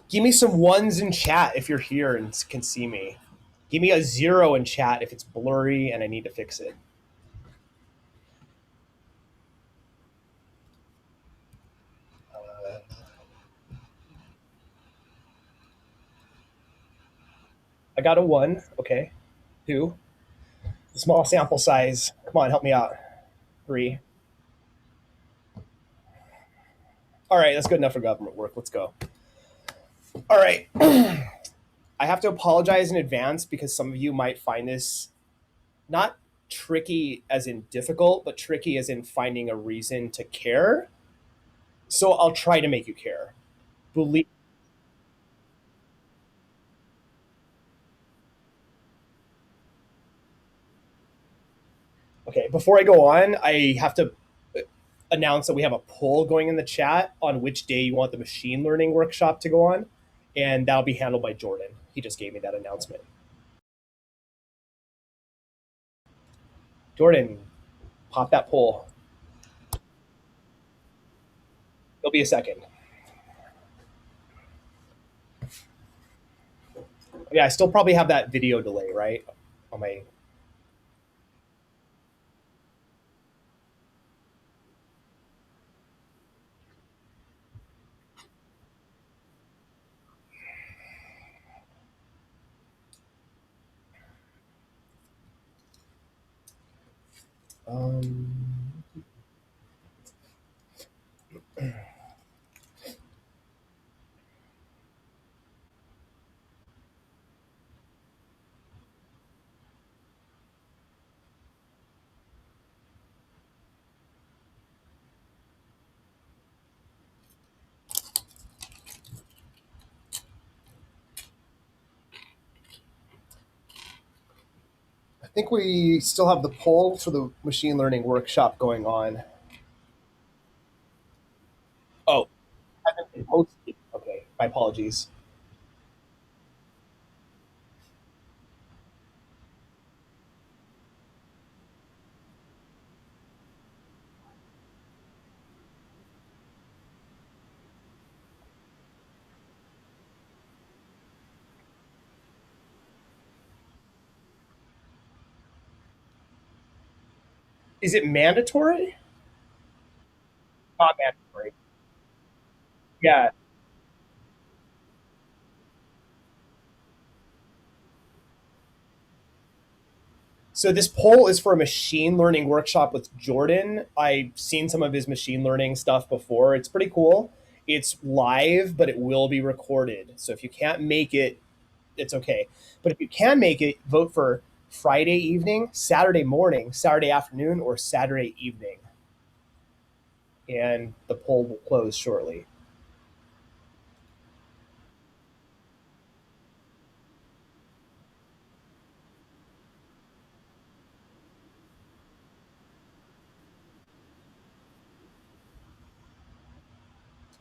Give me some ones in chat if you're here and can see me. Give me a 0 in chat if it's blurry and I need to fix it. I got a 1. Okay. 2. Small sample size. Come on, help me out. 3. All right, that's good enough for government work. Let's go. All right. I have to apologize in advance because some of you might find this not tricky as in difficult, but tricky as in finding a reason to care. So I'll try to make you care. Believe. Okay, before I go on, I have to announce that we have a poll going in the chat on which day you want the machine learning workshop to go on, and that'll be handled by Jordan. He just gave me that announcement. Jordan, pop that poll. It'll be a second. Yeah, I still probably have that video delay, right? On my um, I think we still have the poll for the machine learning workshop going on. Oh, hasn't been posted. Okay, my apologies. Is it mandatory? Not mandatory. Yeah. So this poll is for a machine learning workshop with Jordan. I've seen some of his machine learning stuff before. It's pretty cool. It's live, but it will be recorded. So if you can't make it, it's okay. But if you can make it, vote for Friday evening, Saturday morning, Saturday afternoon, or Saturday evening. And the poll will close shortly.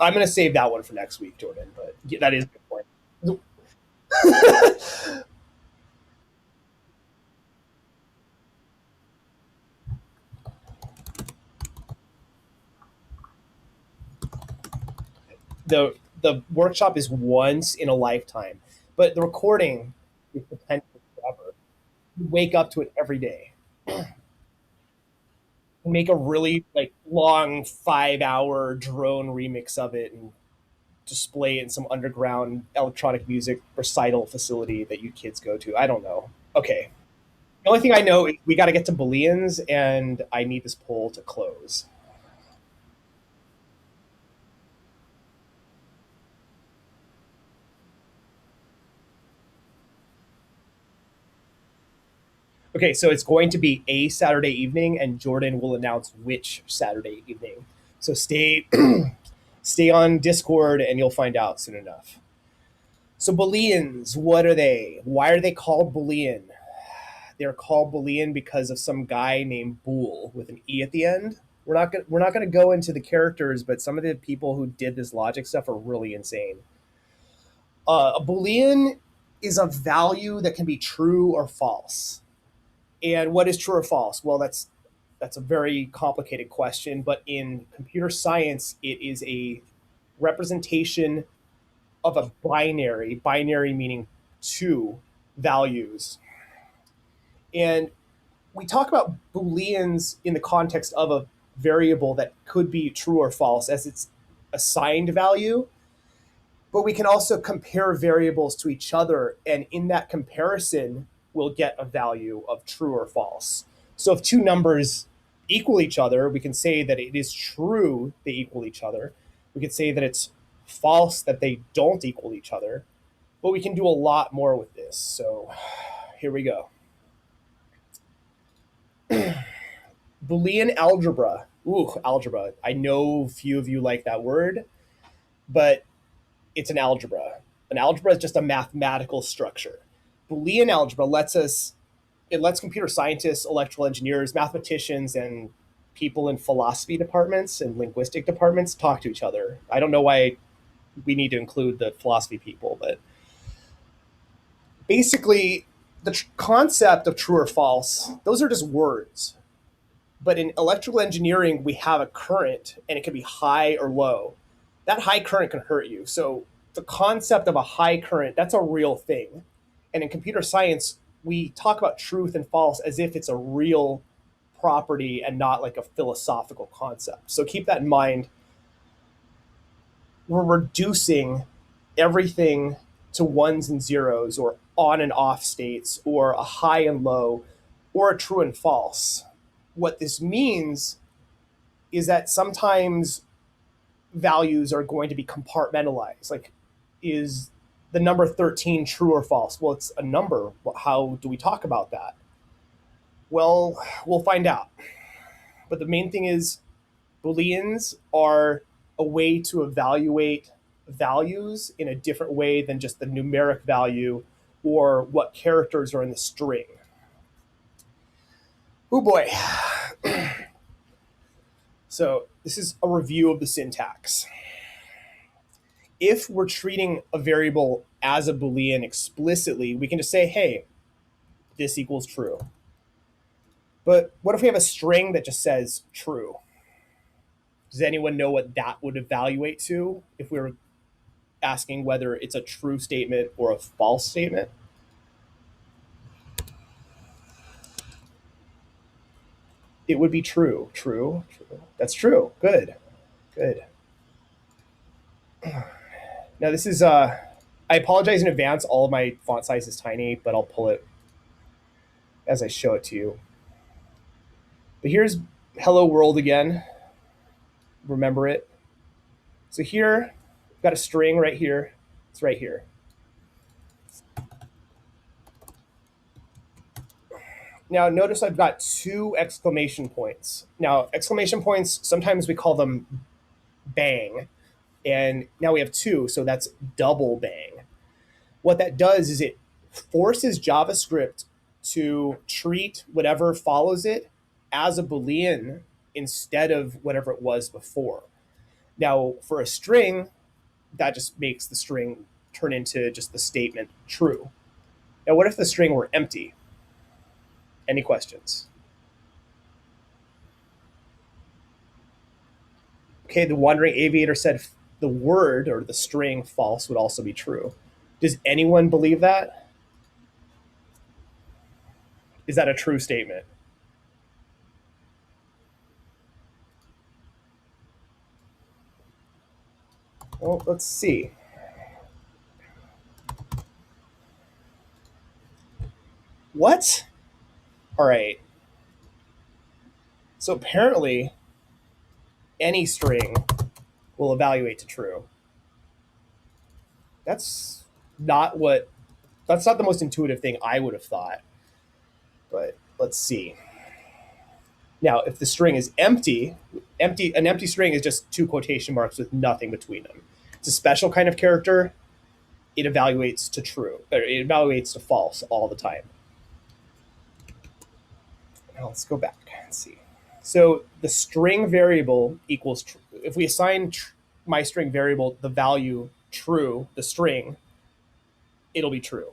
I'm going to save that one for next week, Jordan, but that is a good point. The workshop is once in a lifetime, but the recording is potentially forever. You wake up to it every day. Make a really like long 5 hour drone remix of it and display it in some underground electronic music recital facility that you kids go to. I don't know. Okay. The only thing I know is we got to get to Booleans, and I need this poll to close. Okay, so it's going to be a Saturday evening, and Jordan will announce which Saturday evening. So stay on Discord, and you'll find out soon enough. So Booleans, what are they? Why are they called Boolean? They're called Boolean because of some guy named Boole with an e at the end. We're not gonna go into the characters, but some of the people who did this logic stuff are really insane. A Boolean is a value that can be true or false. And what is true or false? Well, that's a very complicated question, but in computer science, it is a representation of a binary meaning two values. And we talk about Booleans in the context of a variable that could be true or false as its assigned value, but we can also compare variables to each other, and in that comparison, we'll get a value of true or false. So if two numbers equal each other, we can say that it is true they equal each other. We could say that it's false that they don't equal each other, but we can do a lot more with this. So here we go. Boolean algebra. Ooh, algebra. I know few of you like that word, but it's an algebra. An algebra is just a mathematical structure. Boolean algebra lets computer scientists, electrical engineers, mathematicians, and people in philosophy departments and linguistic departments talk to each other. I don't know why we need to include the philosophy people, but basically the concept of true or false, those are just words. But in electrical engineering, we have a current and it can be high or low. That high current can hurt you. So the concept of a high current, that's a real thing. And in computer science, we talk about truth and false as if it's a real property and not like a philosophical concept. So keep that in mind. We're reducing everything to ones and zeros or on and off states or a high and low or a true and false. What this means is that sometimes values are going to be compartmentalized. Like, is the number 13 true or false? Well, it's a number. How do we talk about that? Well, we'll find out. But the main thing is Booleans are a way to evaluate values in a different way than just the numeric value or what characters are in the string. Oh boy. So this is a review of the syntax. If we're treating a variable as a Boolean explicitly, we can just say, hey, this equals true. But what if we have a string that just says true? Does anyone know what that would evaluate to if we were asking whether it's a true statement or a false statement? It would be true. True. True. That's true. Good. Good. Now this is I apologize in advance. All of my font size is tiny, but I'll pull it as I show it to you. But here's hello world again. Remember it. So here, I've got a string right here. It's right here. Now notice I've got two exclamation points. Now exclamation points, sometimes we call them bang. And now we have two, so that's double bang. What that does is it forces JavaScript to treat whatever follows it as a Boolean instead of whatever it was before. Now, for a string, that just makes the string turn into just the statement true. Now, what if the string were empty? Any questions? Okay, the wandering aviator said the word or the string false would also be true. Does anyone believe that? Is that a true statement? Well, let's see. What? All right. So apparently, any string will evaluate to true. That's not the most intuitive thing I would have thought. But let's see. Now, if the string is empty, an empty string is just two quotation marks with nothing between them. It's a special kind of character. It evaluates to true, or it evaluates to false all the time. Now let's go back and see. So the string variable equals, if we assign my string variable the value true, the string, it'll be true.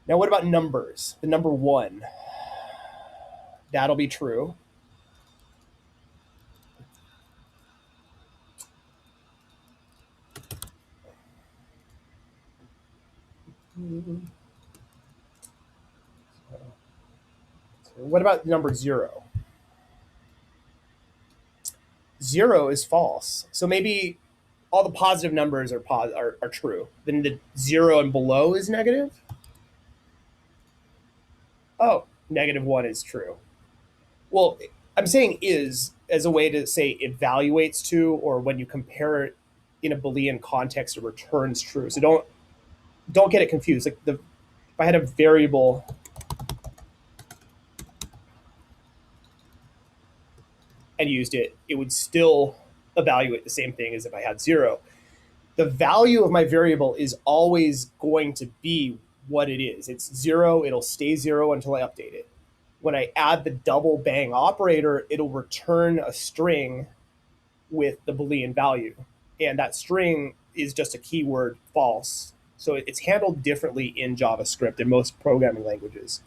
Now what about numbers? The number 1, that'll be true. What about number 0? 0 is false. So maybe all the positive numbers are true. Then the 0 and below is negative. Oh, -1 is true. Well, I'm saying is as a way to say evaluates to, or when you compare it in a Boolean context, it returns true. So don't get it confused. Like if I had a variable and used it, it would still evaluate the same thing as if I had 0. The value of my variable is always going to be what it is. It's 0. It'll stay 0 until I update it. When I add the double bang operator, it'll return a string with the Boolean value. And that string is just a keyword false. So it's handled differently in JavaScript and most programming languages.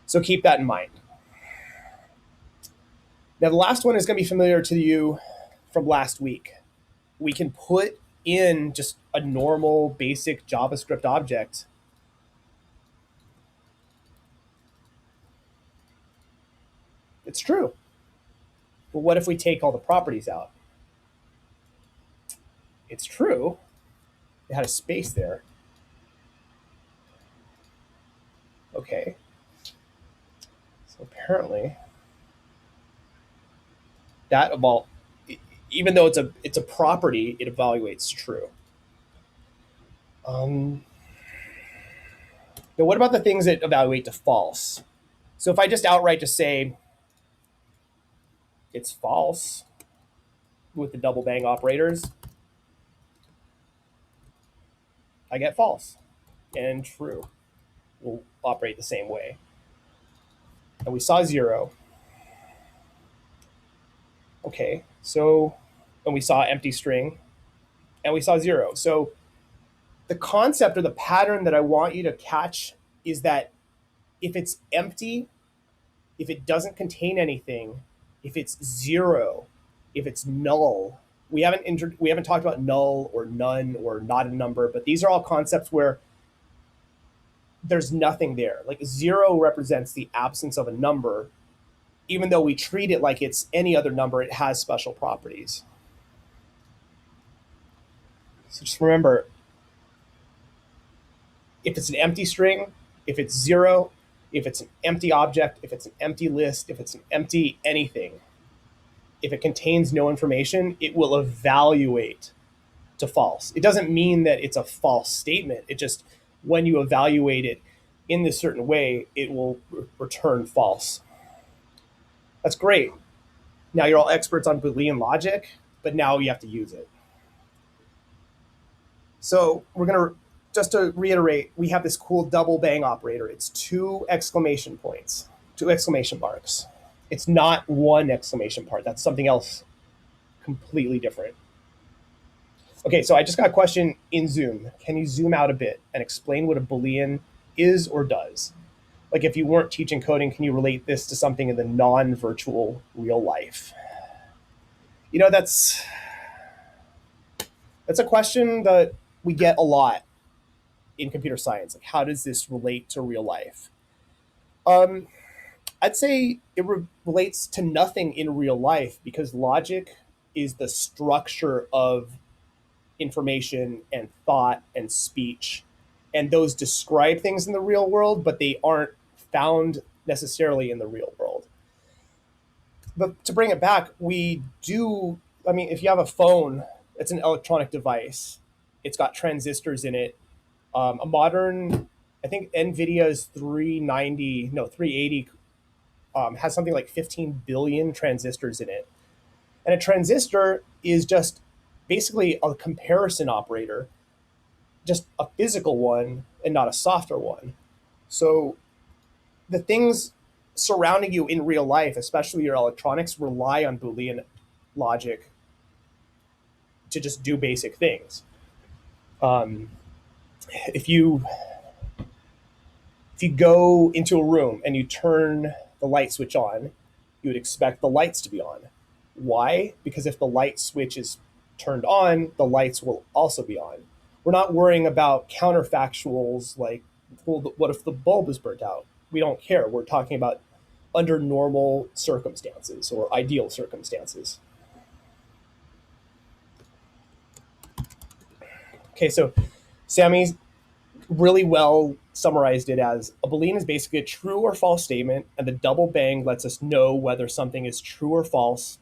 So keep that in mind. Now, the last one is going to be familiar to you from last week. We can put in just a normal basic JavaScript object. It's true. But what if we take all the properties out? It's true. It had a space there. Okay. So apparently that even though it's a property, it evaluates true. Now, what about the things that evaluate to false? So if I just outright just say it's false with the double bang operators, I get false, and true will operate the same way. And we saw 0. Okay, so, and we saw empty string, and we saw 0. So the concept or the pattern that I want you to catch is that if it's empty, if it doesn't contain anything, if it's 0, if it's null, we haven't talked about null or none or not a number, but these are all concepts where there's nothing there. Like 0 represents the absence of a number. Even though we treat it like it's any other number, it has special properties. So just remember, if it's an empty string, if it's 0, if it's an empty object, if it's an empty list, if it's an empty anything, if it contains no information, it will evaluate to false. It doesn't mean that it's a false statement. It just, when you evaluate it in this certain way, it will return false. That's great. Now you're all experts on Boolean logic, but now you have to use it. So we're going to, just to reiterate, we have this cool double bang operator. It's 2 exclamation points, 2 exclamation marks. It's not 1 exclamation part. That's something else completely different. Okay, so I just got a question in Zoom. Can you zoom out a bit and explain what a Boolean is or does? Like if you weren't teaching coding, can you relate this to something in the non-virtual real life? You know, that's a question that we get a lot in computer science. Like, how does this relate to real life? I'd say it relates to nothing in real life because logic is the structure of information and thought and speech. And those describe things in the real world, but they aren't found necessarily in the real world. But to bring it back, we do, I mean, if you have a phone, it's an electronic device. It's got transistors in it. A modern, I think NVIDIA's 380 has something like 15 billion transistors in it. And a transistor is just basically a comparison operator, just a physical one and not a software one. So the things surrounding you in real life, especially your electronics, rely on Boolean logic to just do basic things. If you go into a room and you turn the light switch on, you would expect the lights to be on. Why? Because if the light switch is turned on, the lights will also be on. We're not worrying about counterfactuals like, well, what if the bulb is burnt out? We don't care. We're talking about under normal circumstances or ideal circumstances. Okay, so Sammy's really well summarized it as a Boolean is basically a true or false statement, and the double bang lets us know whether something is true or false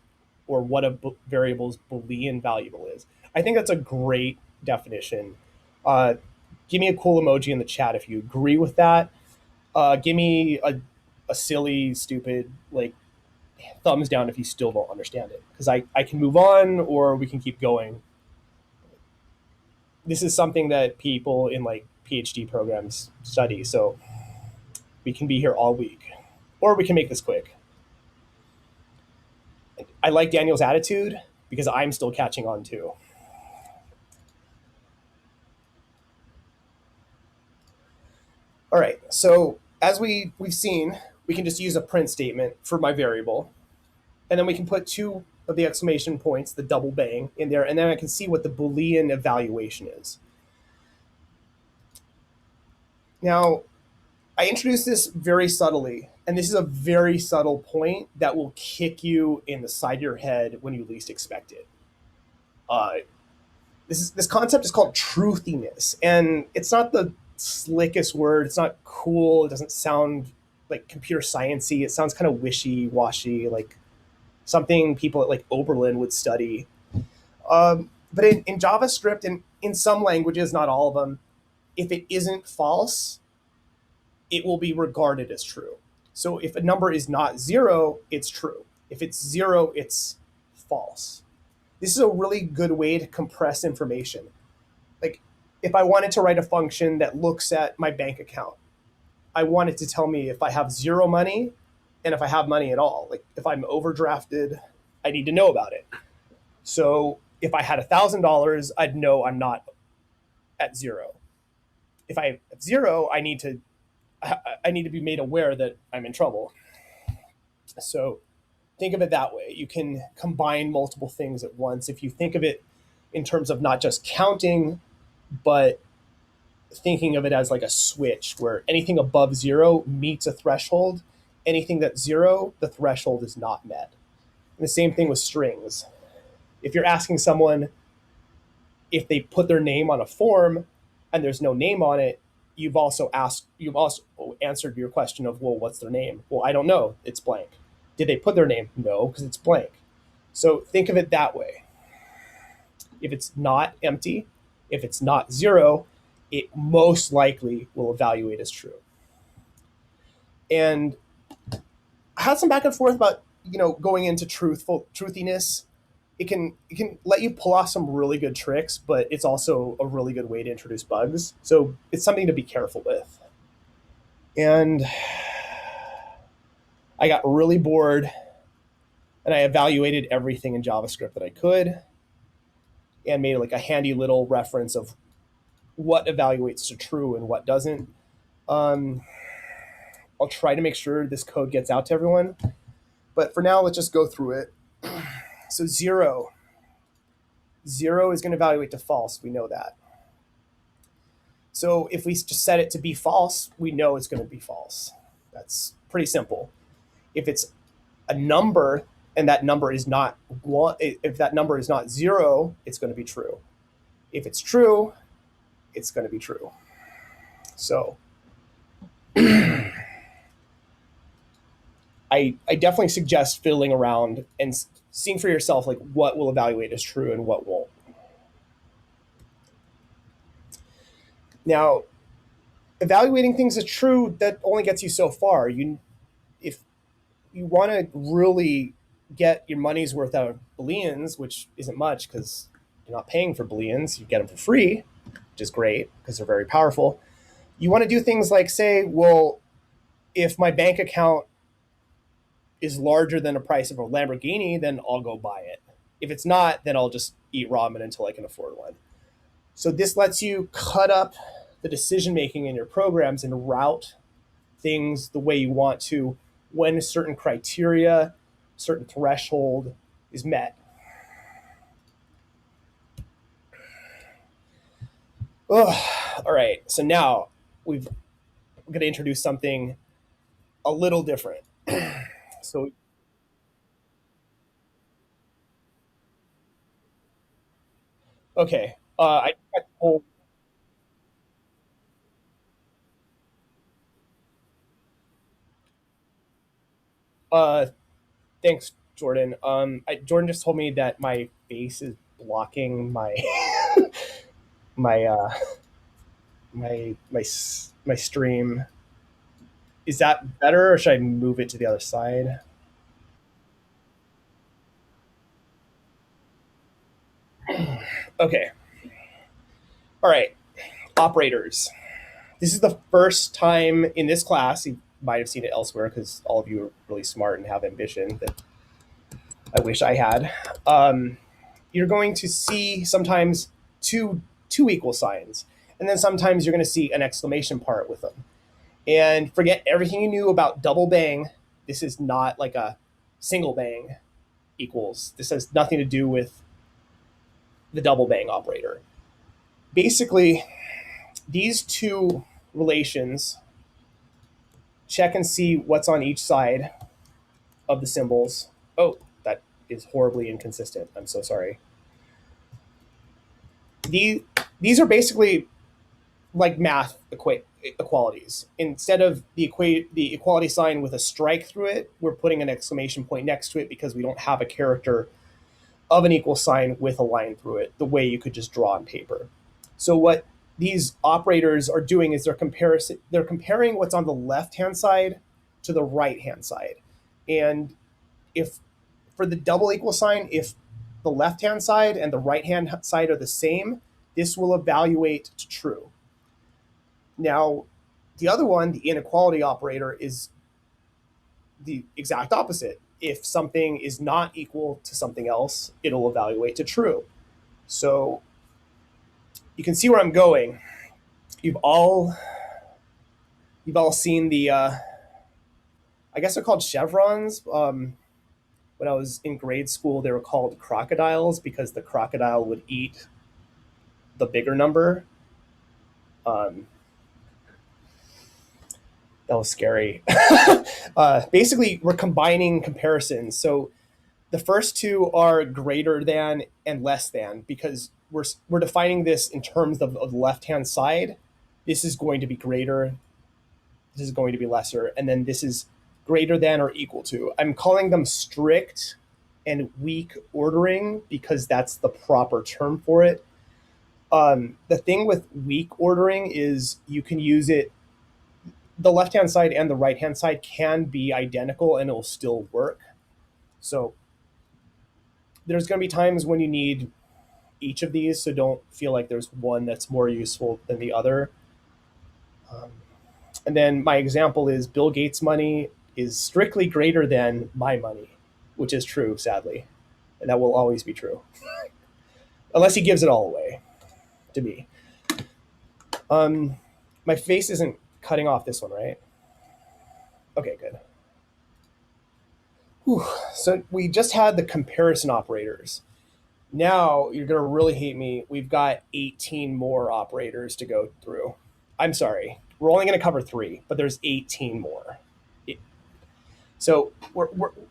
or what a variable's Boolean variable is. I think that's a great definition. Uh, Give me a cool emoji in the chat if you agree with that. Give me a silly, stupid, like, thumbs down if you still don't understand it. Because I can move on or we can keep going. This is something that people in like PhD programs study, so we can be here all week. Or we can make this quick. I like Daniel's attitude because I'm still catching on too. All right, so as we've seen, we can just use a print statement for my variable. And then we can put two of the exclamation points, the double bang, in there, and then I can see what the Boolean evaluation is. Now, I introduced this very subtly, and this is a very subtle point that will kick you in the side of your head when you least expect it. This concept is called truthiness, and it's not the slickest word. It's not cool. It doesn't sound like computer sciencey. It sounds kind of wishy-washy, like something people at like Oberlin would study. But in JavaScript and in some languages, not all of them, if it isn't false, it will be regarded as true. So if a number is not 0, it's true. If it's 0, it's false. This is a really good way to compress information. Like, if I wanted to write a function that looks at my bank account, I want it to tell me if I have 0 money and if I have money at all. Like, if I'm overdrafted, I need to know about it. So if I had $1,000, I'd know I'm not at 0. If I have 0, I need to be made aware that I'm in trouble. So think of it that way. You can combine multiple things at once. If you think of it in terms of not just counting, but thinking of it as like a switch where anything above 0 meets a threshold. Anything that's 0, the threshold is not met. And the same thing with strings. If you're asking someone if they put their name on a form and there's no name on it, you've also answered your question of, well, what's their name? Well, I don't know. It's blank. Did they put their name? No, because it's blank. So think of it that way. If it's not empty, if it's not 0, it most likely will evaluate as true. And I had some back and forth about, going into truthiness. It can let you pull off some really good tricks, but it's also a really good way to introduce bugs. So it's something to be careful with. And I got really bored, and I evaluated everything in JavaScript that I could, and made like a handy little reference of what evaluates to true and what doesn't. I'll try to make sure this code gets out to everyone, but for now, let's just go through it. So 0 is going to evaluate to false. We know that. So if we just set it to be false, we know it's going to be false. That's pretty simple. If it's a number and that number is not 1, if that number is not 0, it's going to be true. If it's true, it's going to be true. So I definitely suggest fiddling around and seeing for yourself like what will evaluate as true and what won't. Now, evaluating things as true, that only gets you so far. If you want to really get your money's worth out of Booleans, which isn't much because you're not paying for Booleans, you get them for free, which is great because they're very powerful. You want to do things like say, well, if my bank account is larger than the price of a Lamborghini, then I'll go buy it. If it's not, then I'll just eat ramen until I can afford one. So this lets you cut up the decision-making in your programs and route things the way you want to when a certain criteria, certain threshold is met. Ugh. All right, so now we're going to introduce something a little different. So, okay, I told, uh, thanks, Jordan. Jordan just told me that my face is blocking my my my stream. Is that better, or should I move it to the other side? Okay. All right. Operators. This is the first time in this class. You might have seen it elsewhere because all of you are really smart and have ambition that I wish I had. You're going to see sometimes two equal signs, and then sometimes you're going to see an exclamation part with them. And forget everything you knew about double bang. This is not like a single bang equals. This has nothing to do with the double bang operator. Basically, these two relations check and see what's on each side of the symbols. Oh, that is horribly inconsistent. I'm so sorry. These, these are basically like math equalities. Instead of the equality sign with a strike through it, we're putting an exclamation point next to it because we don't have a character of an equal sign with a line through it, the way you could just draw on paper. So what these operators are doing is they're comparing what's on the left hand side to the right hand side. And if for the double equal sign, if the left hand side and the right hand side are the same, this will evaluate to true. Now, the other one, the inequality operator, is the exact opposite. If something is not equal to something else, it'll evaluate to true. So you can see where I'm going. You've all you've all seen the I guess they're called chevrons. When I was in grade school, they were called crocodiles because the crocodile would eat the bigger number. Um, that was scary. Basically, we're combining comparisons. So the first two are greater than and less than because we're defining this in terms of the left hand side. This is going to be greater. This is going to be lesser, and then this is greater than or equal to. I'm calling them strict and weak ordering because that's the proper term for it. The thing with weak ordering is you can use it. The left hand side and the right hand side can be identical and it will still work. So there's going to be times when you need each of these, so don't feel like there's one that's more useful than the other. Um, and then my example is Bill Gates' money is strictly greater than my money, which is true, sadly. And that will always be true, unless he gives it all away to me. Um, my face isn't cutting off this one, right? Okay, good. Whew. So we just had the comparison operators. Now you're going to really hate me. We've got 18 more operators to go through. I'm sorry. We're only going to cover three, but there's 18 more. So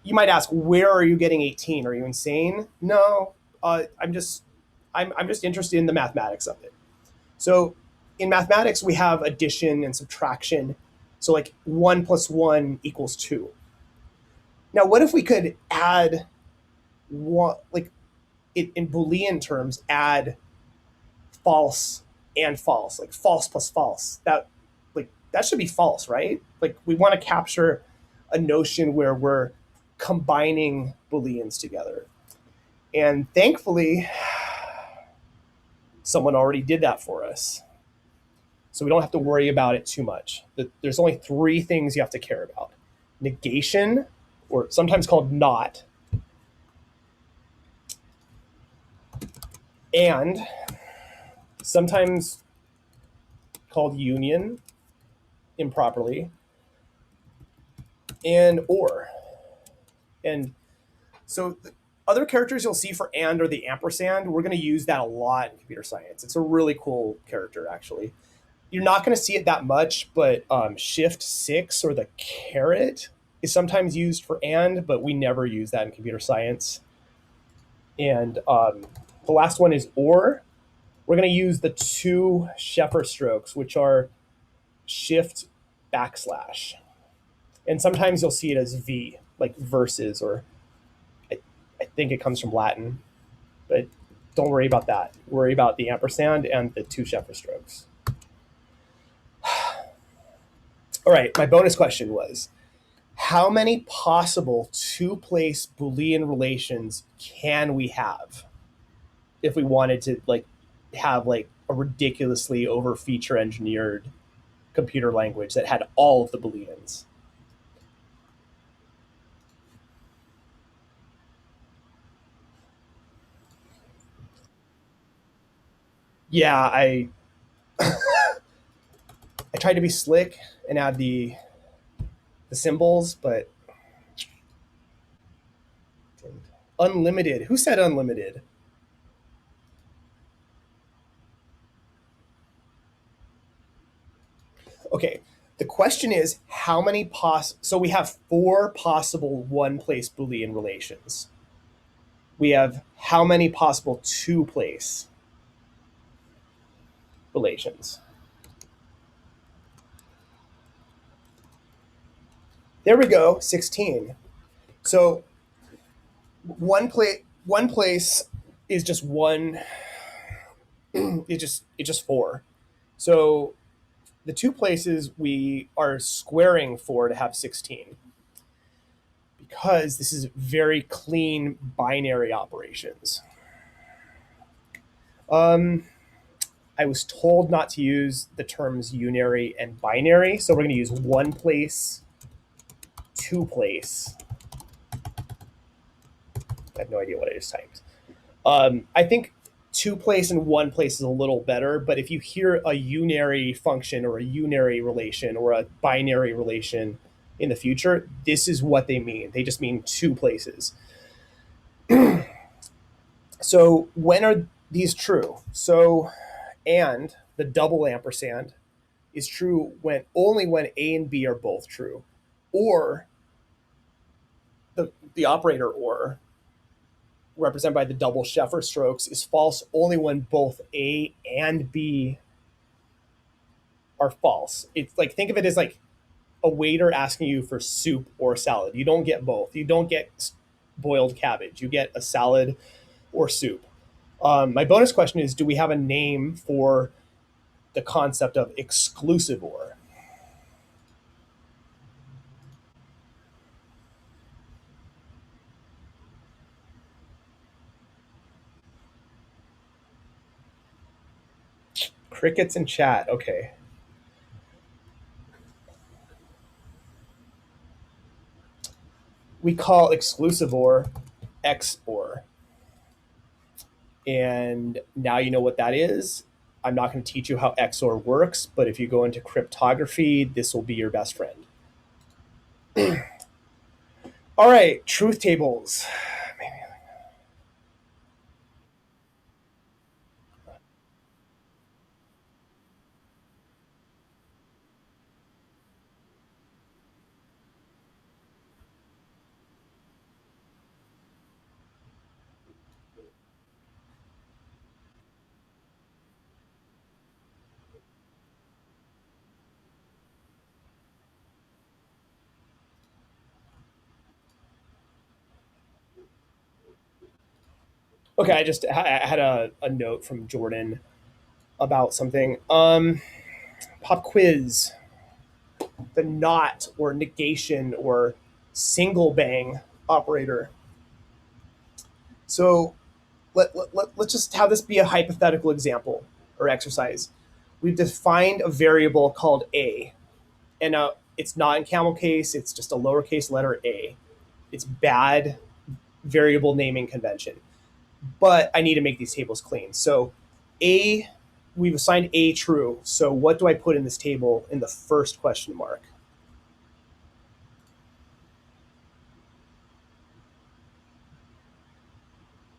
you might ask, where are you getting 18? Are you insane? No, I'm just interested in the mathematics of it. So in mathematics, we have addition and subtraction. So like 1 plus 1 equals 2. Now, what if we could add one, like in Boolean terms, add false and false, like false plus false. That should be false, right? Like we want to capture a notion where we're combining Booleans together. And thankfully, someone already did that for us. So we don't have to worry about it too much. There's only three things you have to care about: negation, or sometimes called not, and sometimes called union improperly, and or. And so Other characters you'll see for and are the ampersand. We're going to use that a lot in computer science. It's a really cool character, actually. You're not going to see it that much, but shift 6 or the caret is sometimes used for and, but we never use that in computer science. And the last one is or. We're going to use the two Sheffer strokes, which are shift backslash. And sometimes you'll see it as V, like versus, or I think it comes from Latin, but don't worry about that. Worry about the ampersand and the two Sheffer strokes. All right, my bonus question was, how many possible two-place Boolean relations can we have if we wanted to have a ridiculously over feature engineered computer language that had all of the Booleans? Yeah, I tried to be slick and add the symbols, but unlimited. Who said unlimited? Okay. The question is how many so we have four possible one place Boolean relations. We have how many possible two place relations. There we go, 16. So one place is just one. It's just four. So the two places we are squaring for to have 16, because this is very clean binary operations. I was told not to use the terms unary and binary, so we're going to use one place, two place. I have no idea what I just typed. I think two place and one place is a little better, but if you hear a unary function or a unary relation or a binary relation in the future, this is what they mean. They just mean two places. So when are these true? So, and the double ampersand is true only when A and B are both true, or the operator or, represented by the double Sheffer strokes, is false only when both A and B are false. It's like, think of it as like a waiter asking you for soup or salad. You don't get both. You don't get boiled cabbage. You get a salad or soup. My bonus question is, do we have a name for the concept of exclusive or? Crickets in chat. Okay. We call exclusive or XOR. And now you know what that is. I'm not going to teach you how XOR works, but if you go into cryptography, this will be your best friend. All right, truth tables. Okay, I had a note from Jordan about something. Pop quiz. The not or negation or single bang operator. So let's just have this be a hypothetical example or exercise. We've defined a variable called a, and it's not in camel case, it's just a lowercase letter a. It's bad variable naming convention. But I need to make these tables clean. So a, we've assigned a true. So what do I put in this table in the first question mark?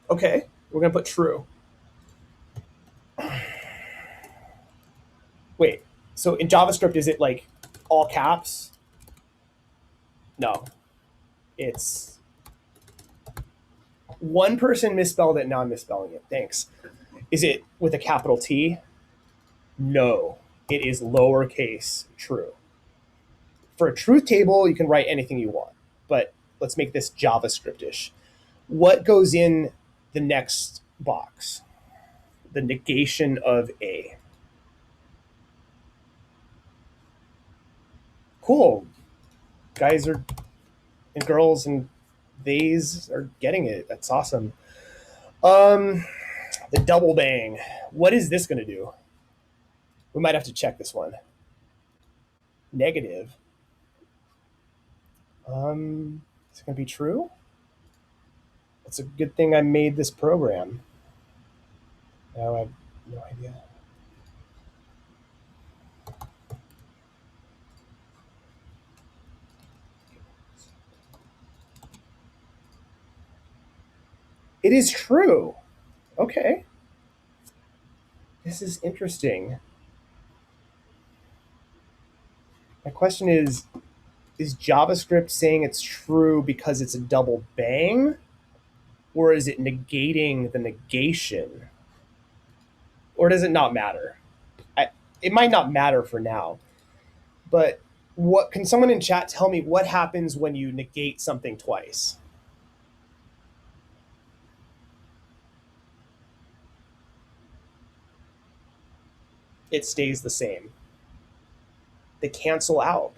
Okay, we're gonna put true. Wait, so in JavaScript, is it like all caps? No, it's one person misspelled it. Now I'm misspelling it. Thanks. Is it with a capital T? No, it is lowercase true. For a truth table, you can write anything you want, but let's make this JavaScriptish. What goes in the next box? The negation of A. Cool. Guys are and girls and theys are getting it. That's awesome. Um, the double bang. What is this going to do? We might have to check this one. Negative. Is it going to be true? It's a good thing I made this program. Now I have no idea. It is true. Okay. This is interesting. My question is JavaScript saying it's true because it's a double bang? Or is it negating the negation? Or does it not matter? It might not matter for now. But what can someone in chat tell me what happens when you negate something twice? It stays the same. They cancel out.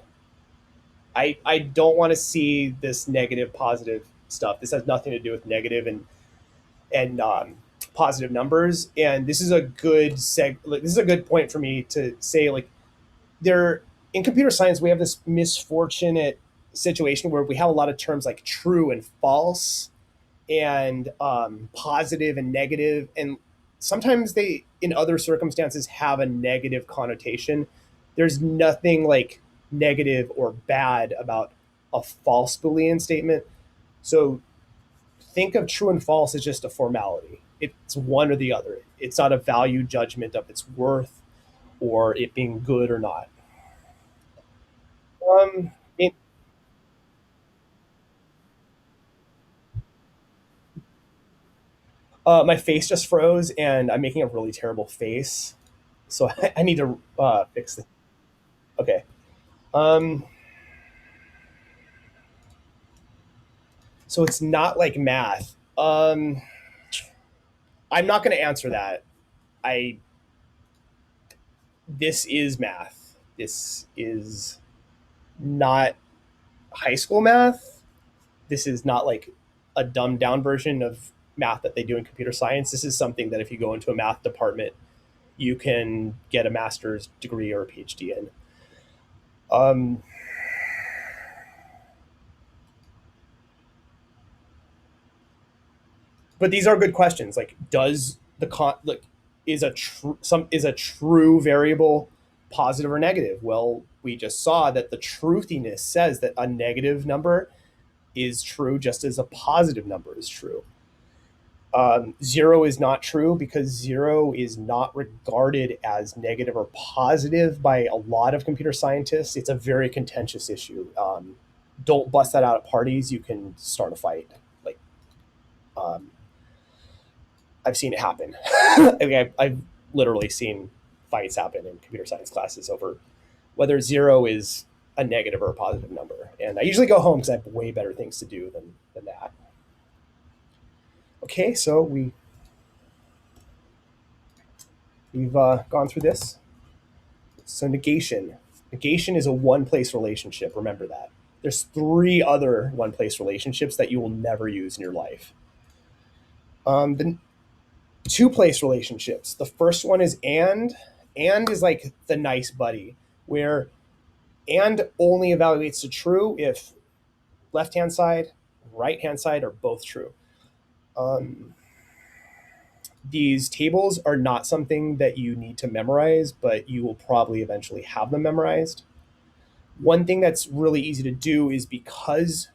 I don't want to see this negative positive stuff. This has nothing to do with negative and positive numbers. And this is a good this is a good point for me to say, like, there in computer science we have this misfortunate situation where we have a lot of terms like true and false and positive and negative, and sometimes they in other circumstances have a negative connotation. There's nothing like negative or bad about a false Boolean statement. So think of true and false as just a formality. It's one or the other. It's not a value judgment of its worth or it being good or not. Um, it, my face just froze, and I'm making a really terrible face, so I need to fix it. Okay. Um, so it's not like math. I'm not going to answer that. I This is math. This is not high school math. This is not like a dumbed down version of math that they do in computer science. This is something that if you go into a math department, you can get a master's degree or a PhD in. Um, but these are good questions. Like, does the like is a true variable positive or negative? Well, we just saw that the truthiness says that a negative number is true just as a positive number is true. Zero is not true because zero is not regarded as negative or positive by a lot of computer scientists. It's a very contentious issue. Don't bust that out at parties. You can start a fight. Like, um, I've seen it happen. I mean, I've literally seen fights happen in computer science classes over whether zero is a negative or a positive number. And I usually go home because I have way better things to do than that. Okay, so we've gone through this. So negation. Negation is a one-place relationship. Remember that. There's three other one-place relationships that you will never use in your life. The two-place relationships. The first one is and. And is like the nice buddy, where and only evaluates to true if left-hand side, right-hand side are both true. Um, these tables are not something that you need to memorize, but you will probably eventually have them memorized. One thing that's really easy to do is because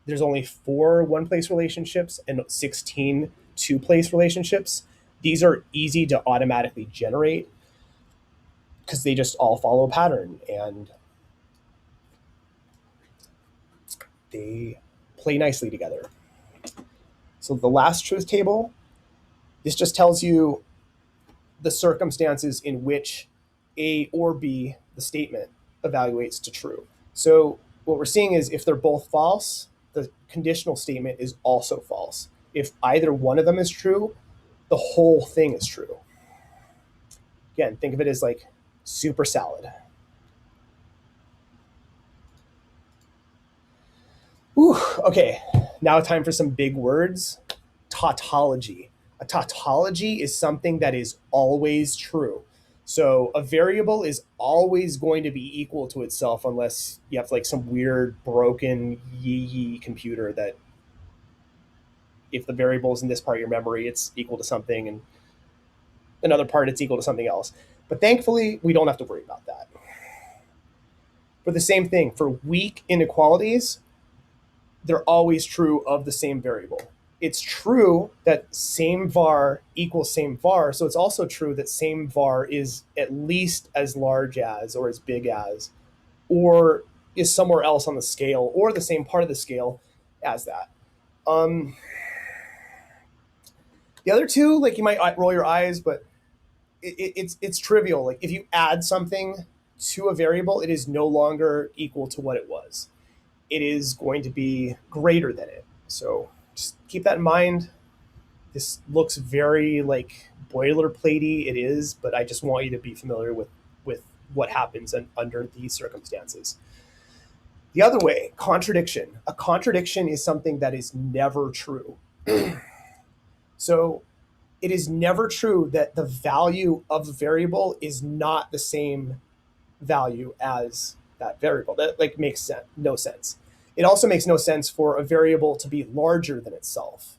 there's only four one place relationships and 16 two place relationships. These are easy to automatically generate because they just all follow a pattern and they play nicely together. So the last truth table, this just tells you the circumstances in which A or B, the statement, evaluates to true. So what we're seeing is if they're both false, the conditional statement is also false. If either one of them is true, the whole thing is true. Again, think of it as like super salad. Whew, okay, now time for some big words. Tautology. A tautology is something that is always true. So a variable is always going to be equal to itself unless you have like some weird broken yee computer that if the variable is in this part of your memory, it's equal to something, and another part it's equal to something else. But thankfully, we don't have to worry about that. For the same thing, for weak inequalities, they're always true of the same variable. It's true that same var equals same var, so it's also true that same var is at least as large as or as big as or is somewhere else on the scale or the same part of the scale as that. The other two, like you might roll your eyes, but it's trivial. Like if you add something to a variable, it is no longer equal to what it was. It is going to be greater than it. So just keep that in mind. This looks very like boilerplatey. It is, but I just want you to be familiar with what happens under these circumstances. The other way, contradiction. A contradiction is something that is never true. So it is never true that the value of a variable is not the same value as that variable. That like makes no sense. It also makes no sense for a variable to be larger than itself.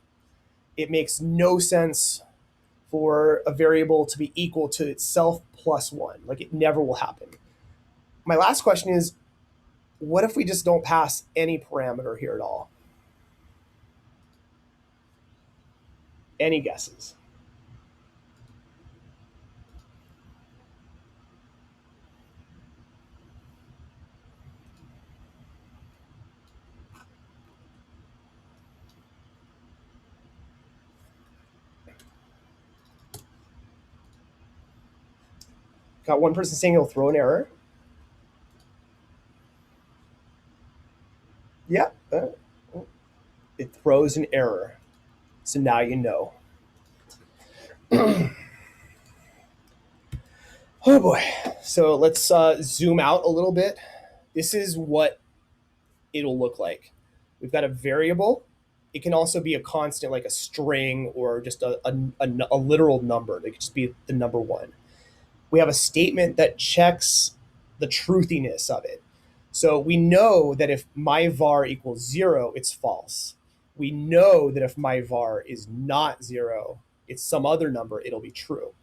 It makes no sense for a variable to be equal to itself plus one. Like it never will happen. My last question is, what if we just don't pass any parameter here at all? Any guesses? Got one person saying he'll throw an error. Yeah, it throws an error. So now you know. Oh boy. So let's zoom out a little bit. This is what it'll look like. We've got a variable. It can also be a constant like a string or just a literal number. It could just be the number one. We have a statement that checks the truthiness of it. So we know that if my var equals 0, it's false. We know that if my var is not 0, it's some other number, it'll be true.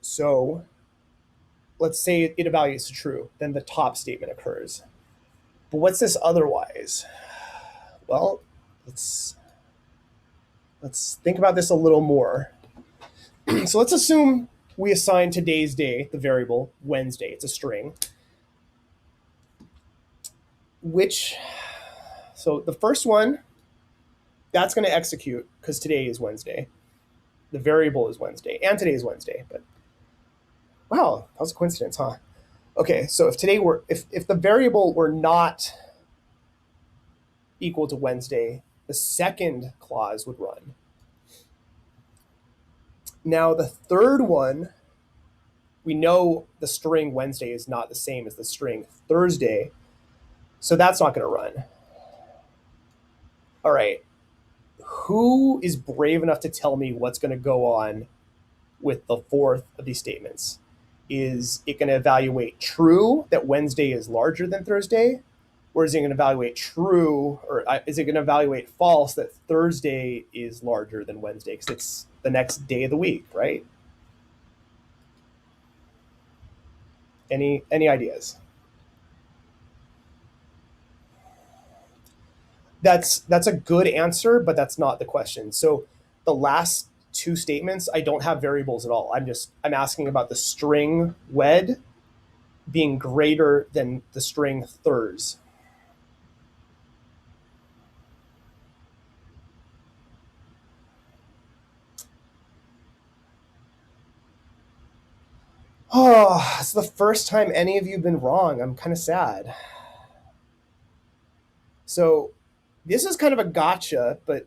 So let's say it evaluates to true, then the top statement occurs. But what's this otherwise? Well, let's think about this a little more. So let's assume we assign today's day, the variable Wednesday. It's a string. So the first one, that's going to execute because today is Wednesday. The variable is Wednesday, and today is Wednesday. But wow, that was a coincidence, huh? Okay, so if the variable were not equal to Wednesday, the second clause would run. Now the third one, we know the string Wednesday is not the same as the string Thursday, so that's not going to run. All right, who is brave enough to tell me what's going to go on with the fourth of these statements? Is it going to evaluate true that Wednesday is larger than Thursday? Or is it going to evaluate true, or is it going to evaluate false that Thursday is larger than Wednesday because it's the next day of the week, right? Any ideas? That's a good answer, but that's not the question. So the last two statements, I don't have variables at all. I'm asking about the string wed being greater than the string thurs. Oh, it's the first time any of you have been wrong. I'm kind of sad. So this is kind of a gotcha, but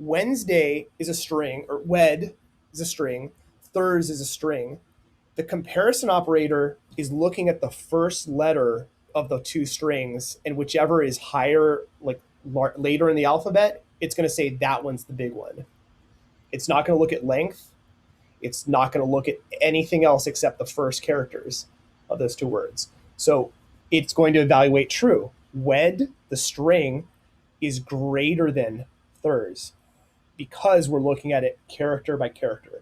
Wednesday is a string, or wed is a string, thurs is a string. The comparison operator is looking at the first letter of the two strings, and whichever is higher, like later in the alphabet, it's going to say that one's the big one. It's not going to look at length. It's not going to look at anything else except the first characters of those two words. So it's going to evaluate true. Wed, the string, is greater than thurs because we're looking at it character by character.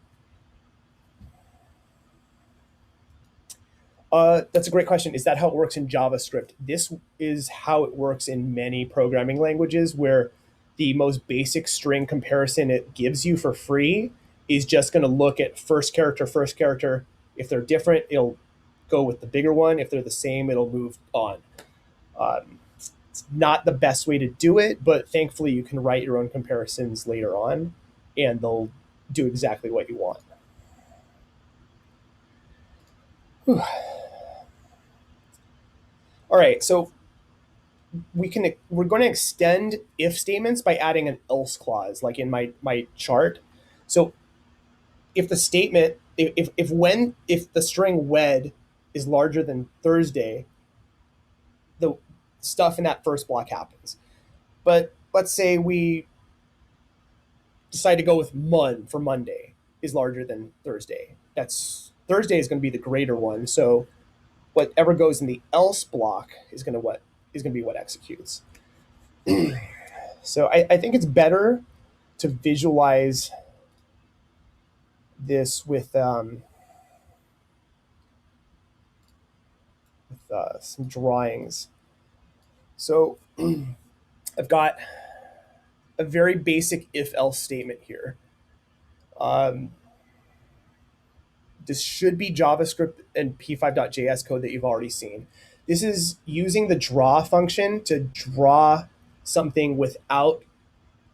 That's a great question. Is that how it works in JavaScript? This is how it works in many programming languages where the most basic string comparison it gives you for free is just going to look at first character, first character. If they're different, it'll go with the bigger one. If they're the same, it'll move on. It's not the best way to do it, but thankfully you can write your own comparisons later on and they'll do exactly what you want. Whew. All right, so we're going to extend if statements by adding an else clause, like in my chart. So if the statement if the string wed is larger than Thursday, the stuff in that first block happens. But let's say we decide to go with mon for Monday is larger than Thursday. That's Thursday is going to be the greater one. So whatever goes in the else block is going to be what executes. So I think it's better to visualize this with some drawings. So I've got a very basic if-else statement here. This should be JavaScript and p5.js code that you've already seen. This is using the draw function to draw something without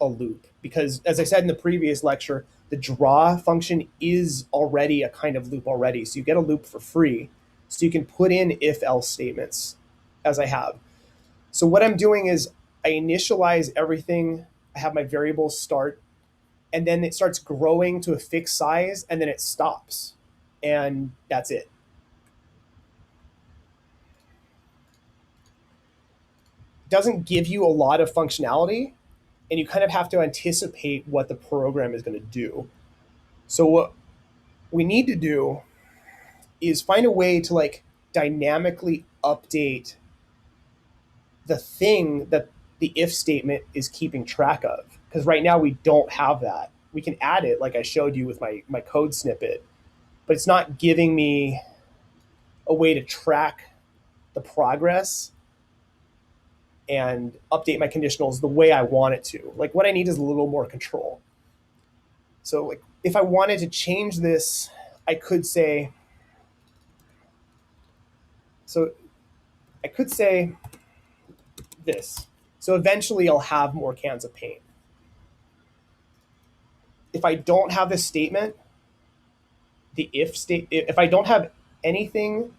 a loop. Because as I said in the previous lecture, the draw function is already a kind of loop already. So you get a loop for free. So you can put in if-else statements as I have. So what I'm doing is I initialize everything. I have my variables start, and then it starts growing to a fixed size, and then it stops. And that's it. It doesn't give you a lot of functionality, and you kind of have to anticipate what the program is going to do. So what we need to do is find a way to like dynamically update the thing that the if statement is keeping track of. Because right now we don't have that. We can add it like I showed you with my code snippet, but it's not giving me a way to track the progress and update my conditionals the way I want it to. Like what I need is a little more control. So like if I wanted to change this, I could say, so I could say this. So eventually I'll have more cans of paint. If I don't have this statement, the if state, if I don't have anything,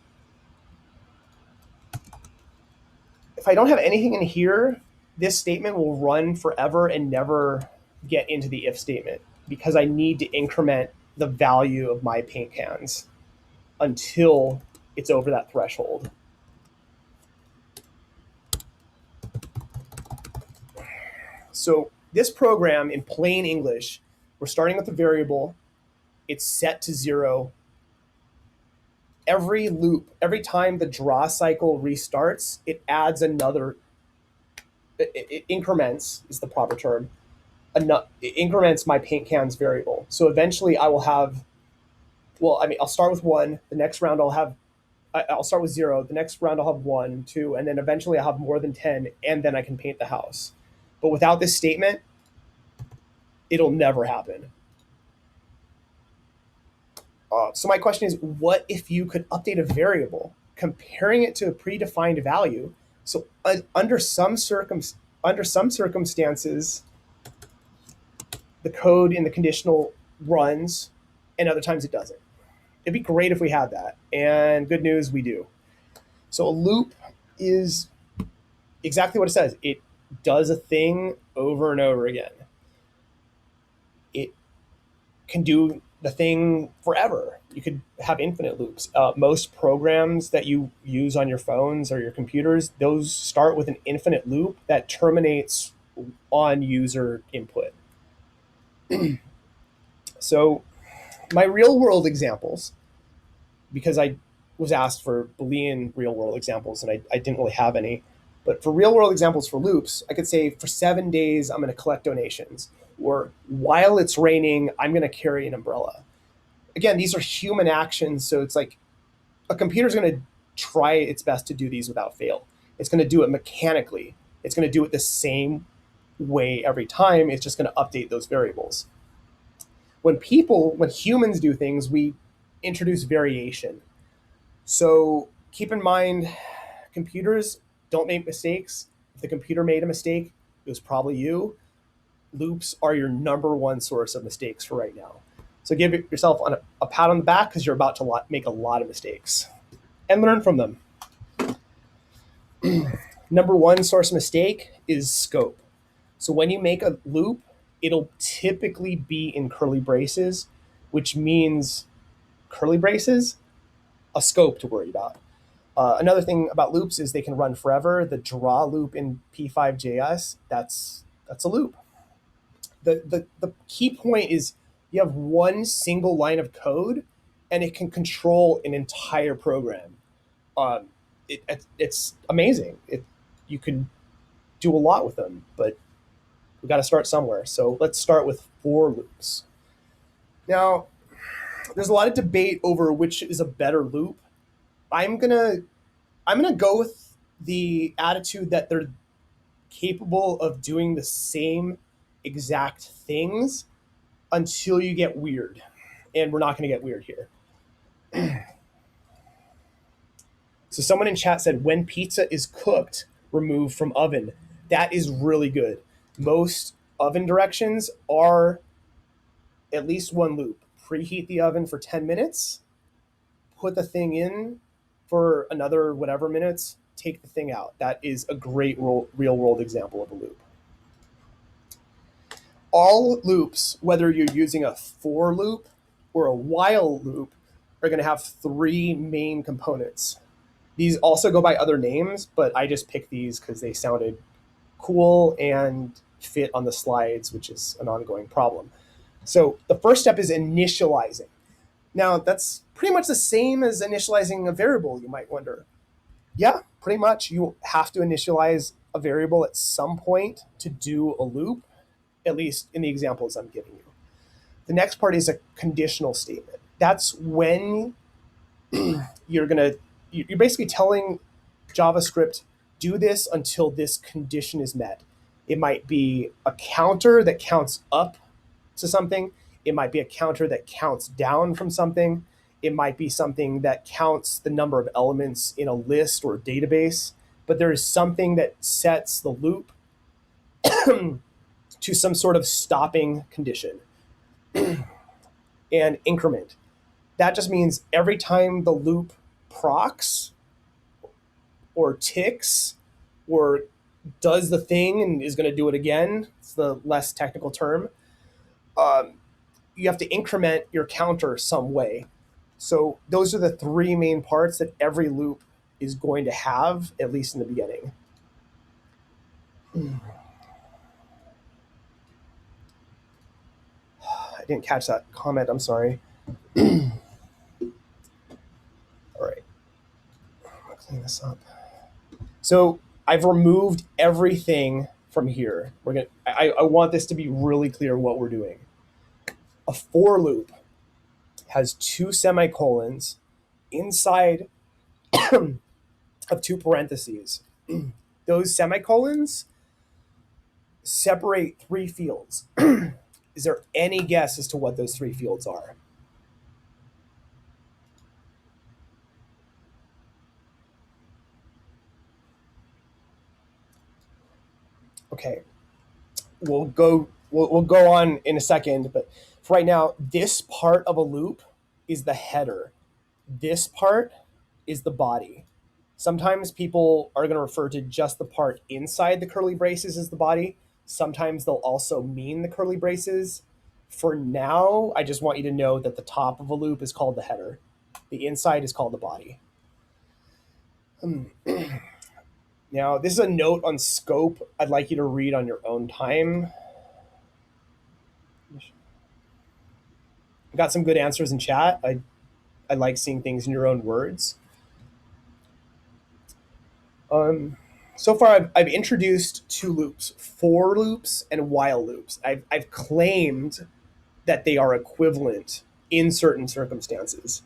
if I don't have anything in here, this statement will run forever and never get into the if statement because I need to increment the value of my paint cans until it's over that threshold. So this program in plain English, we're starting with a variable. It's set to 0. Every loop, every time the draw cycle restarts, it adds another, it increments is the proper term. It increments my paint cans variable. So eventually I will have, well, I mean, I'll start with 1. The next round I'll start with 0. The next round I'll have 1, 2, and then eventually I'll have more than 10, and then I can paint the house. But without this statement, it'll never happen. So my question is, what if you could update a variable, comparing it to a predefined value? So under some circumstances, the code in the conditional runs, and other times it doesn't. It'd be great if we had that. And good news, we do. So a loop is exactly what it says. It does a thing over and over again. It can do the thing forever. You could have infinite loops. Most programs that you use on your phones or your computers, those start with an infinite loop that terminates on user input. So my real world examples, because I was asked for Boolean real world examples and I didn't really have any, but for real world examples for loops, I could say for 7 days, I'm going to collect donations, or while it's raining, I'm going to carry an umbrella. Again, these are human actions. So it's like a computer's going to try its best to do these without fail. It's going to do it mechanically. It's going to do it the same way every time. It's just going to update those variables. When humans do things, we introduce variation. So keep in mind, computers don't make mistakes. If the computer made a mistake, it was probably you. Loops are your number one source of mistakes for right now. So give yourself a pat on the back because you're about to make a lot of mistakes and learn from them. Number one source of mistake is scope. So when you make a loop, it'll typically be in curly braces, which means curly braces, a scope to worry about. Another thing about loops is they can run forever. The draw loop in P5.js, that's a loop. The key point is you have one single line of code and it can control an entire program. It's amazing. You can do a lot with them, but we've got to start somewhere. So let's start with for loops. Now, there's a lot of debate over which is a better loop. I'm gonna go with the attitude that they're capable of doing the same exact things until you get weird. And we're not going to get weird here. So someone in chat said, when pizza is cooked, remove from oven. That is really good. Most oven directions are at least one loop. Preheat the oven for 10 minutes, put the thing in for another whatever minutes, take the thing out. That is a great real world example of a loop. All loops, whether you're using a for loop or a while loop, are going to have three main components. These also go by other names, but I just picked these because they sounded cool and fit on the slides, which is an ongoing problem. So the first step is initializing. Now, that's pretty much the same as initializing a variable, you might wonder. Yeah, pretty much. You have to initialize a variable at some point to do a loop, at least in the examples I'm giving you. The next part is a conditional statement. That's when you're basically telling JavaScript, do this until this condition is met. It might be a counter that counts up to something. It might be a counter that counts down from something. It might be something that counts the number of elements in a list or a database. But there is something that sets the loop to some sort of stopping condition. And increment. That just means every time the loop procs or ticks or does the thing and is going to do it again, it's the less technical term, you have to increment your counter some way. So those are the three main parts that every loop is going to have, at least in the beginning. I didn't catch that comment, I'm sorry. All right, I'm gonna clean this up. So I've removed everything from here. I want this to be really clear what we're doing. A for loop has two semicolons inside of two parentheses. Those semicolons separate three fields. Is there any guess as to what those three fields are? Okay, we'll go on in a second, but for right now, this part of a loop is the header. This part is the body. Sometimes people are going to refer to just the part inside the curly braces as the body. Sometimes they'll also mean the curly braces. For now, I just want you to know that the top of a loop is called the header. The inside is called the body. Now, this is a note on scope I'd like you to read on your own time. I got some good answers in chat. I like seeing things in your own words. So far, I've introduced two loops, for loops and while loops. I've claimed that they are equivalent in certain circumstances.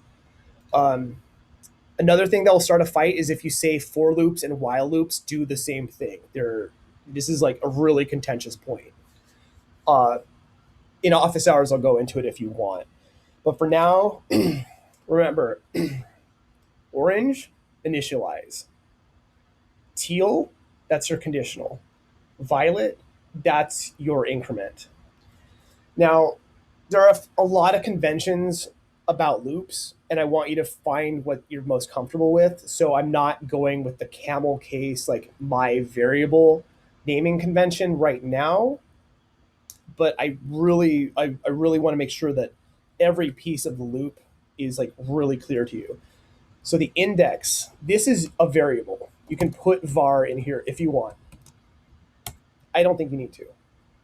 Another thing that will start a fight is if you say for loops and while loops do the same thing. This is like a really contentious point. In office hours, I'll go into it if you want. But for now, remember, orange, initialize. Teal, that's your conditional. Violet, that's your increment. Now, there are a lot of conventions about loops, and I want you to find what you're most comfortable with. So I'm not going with the camel case, like my variable naming convention right now, but I really want to make sure that every piece of the loop is like really clear to you. So the index, this is a variable. You can put var in here if you want. I don't think you need to.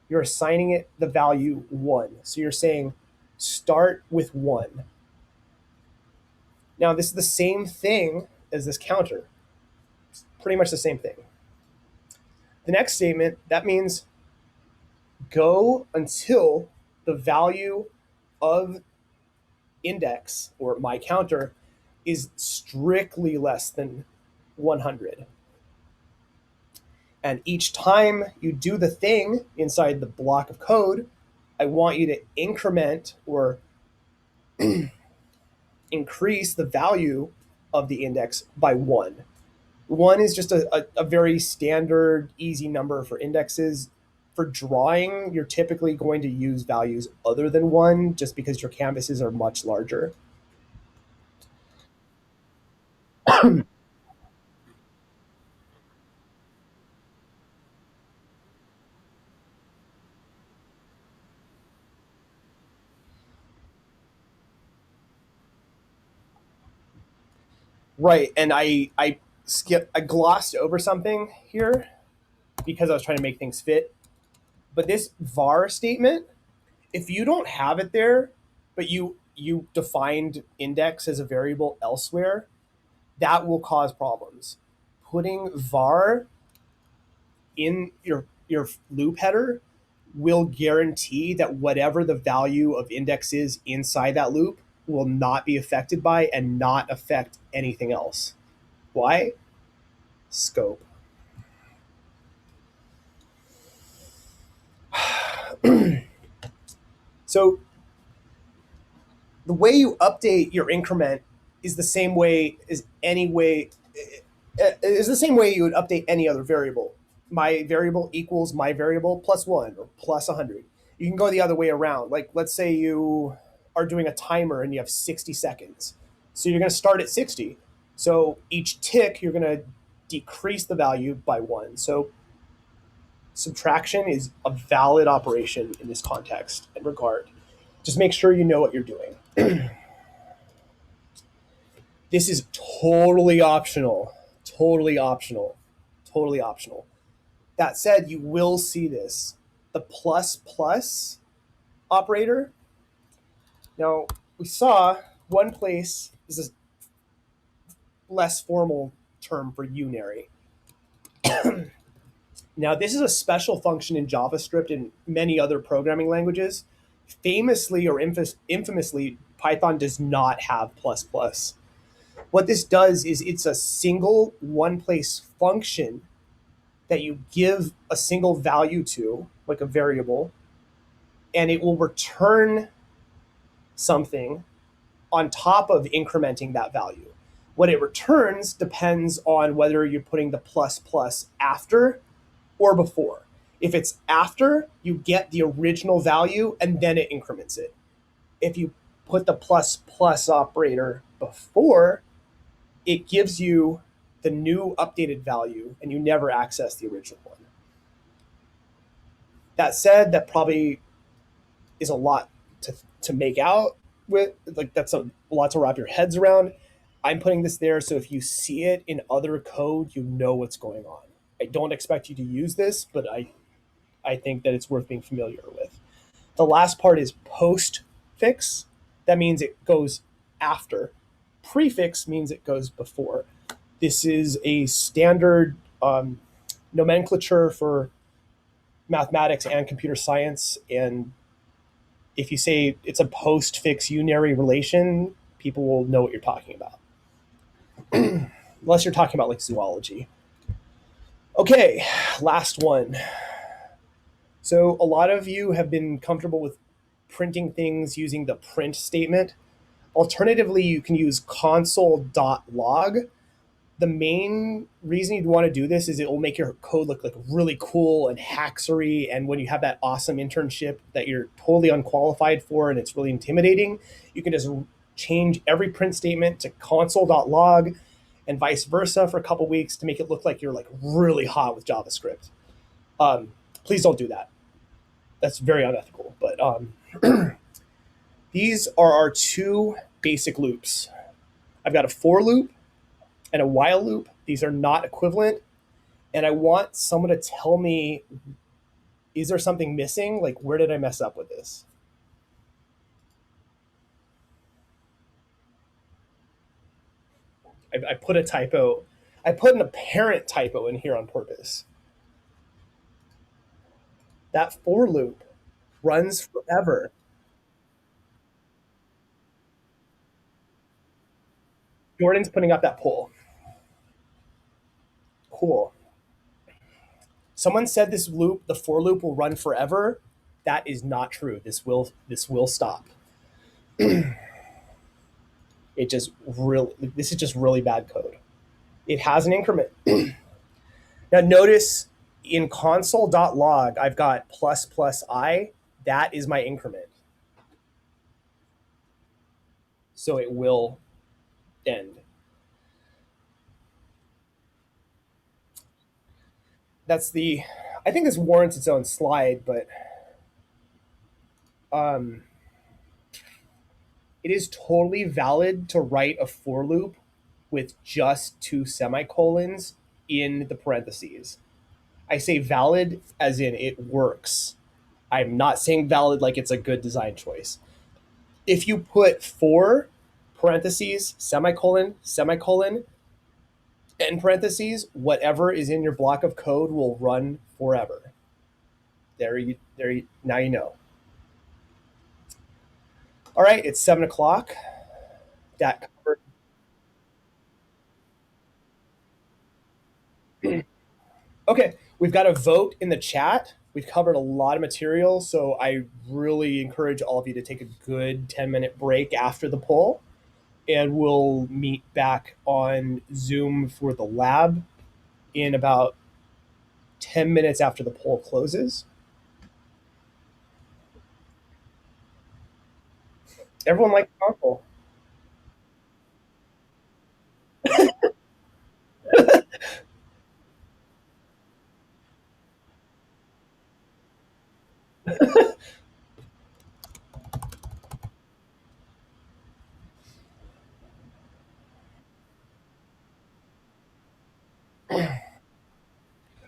You're assigning it the value 1. So you're saying start with 1. Now, this is the same thing as this counter. It's pretty much the same thing. The next statement, that means go until the value of index, or my counter, is strictly less than 100. And each time you do the thing inside the block of code, I want you to increment or increase the value of the index by 1. 1 is just a very standard, easy number for indexes. For drawing, you're typically going to use values other than 1 just because your canvases are much larger. Right, and I glossed over something here because I was trying to make things fit. But this var statement, if you don't have it there, but you defined index as a variable elsewhere, that will cause problems. Putting var in your loop header will guarantee that whatever the value of index is inside that loop will not be affected by and not affect anything else. Why? Scope. So the way you update your increment is the same way is the same way you would update any other variable. My variable equals my variable plus 1 or plus 100. You can go the other way around. Like, let's say you are doing a timer and you have 60 seconds. So you're going to start at 60. So each tick, you're going to decrease the value by 1. So subtraction is a valid operation in this context and regard. Just make sure you know what you're doing. This is totally optional. Totally optional. Totally optional. That said, you will see this. The plus plus operator. Now, we saw one place is a less formal term for unary. Now, this is a special function in JavaScript and many other programming languages. Famously or infamously, Python does not have plus plus. What this does is it's a single one-place function that you give a single value to, like a variable, and it will return something on top of incrementing that value. What it returns depends on whether you're putting the plus plus after or before. If it's after, you get the original value and then it increments it. If you put the plus plus operator before, it gives you the new updated value and you never access the original one. That said, that probably is a lot to make out with. Like, that's a lot to wrap your heads around. I'm putting this there so if you see it in other code, you know what's going on. I don't expect you to use this, but I think that it's worth being familiar with. The last part is postfix. That means it goes after. Prefix means it goes before. This is a standard nomenclature for mathematics and computer science. And if you say it's a postfix unary relation, people will know what you're talking about. Unless you're talking about like zoology. Okay, last one. So a lot of you have been comfortable with printing things using the print statement. Alternatively, you can use console.log. The main reason you'd want to do this is it will make your code look like really cool and haxery. And when you have that awesome internship that you're totally unqualified for and it's really intimidating, you can just change every print statement to console.log and vice versa for a couple weeks to make it look like you're like really hot with JavaScript. Please don't do that. That's very unethical. But these are our two basic loops. I've got a for loop and a while loop. These are not equivalent. And I want someone to tell me, is there something missing? Like, where did I mess up with this? I put a typo. I put an apparent typo in here on purpose. That for loop runs forever. Jordan's putting up that poll. Cool. Someone said this loop, the for loop, will run forever. That is not true. This will stop. It just really, this is just really bad code. It has an increment. Now notice in console.log, I've got plus plus I. That is my increment. So it will end. That's the, I think this warrants its own slide, but it is totally valid to write a for loop with just two semicolons in the parentheses. I say valid as in it works. I'm not saying valid like it's a good design choice. If you put for parentheses, semicolon, semicolon, end parentheses, whatever is in your block of code will run forever. Now you know. All right, it's 7 o'clock. That covered. Okay, we've got a vote in the chat. We've covered a lot of material, so I really encourage all of you to take a good 10-minute break after the poll, and we'll meet back on Zoom for the lab in about 10 minutes after the poll closes. Everyone likes console.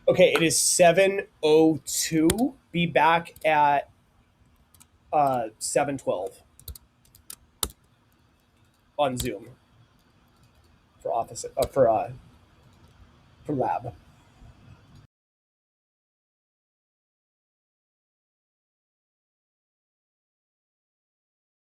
Okay, it is 7:02. Be back at 7:12 on Zoom for office for lab.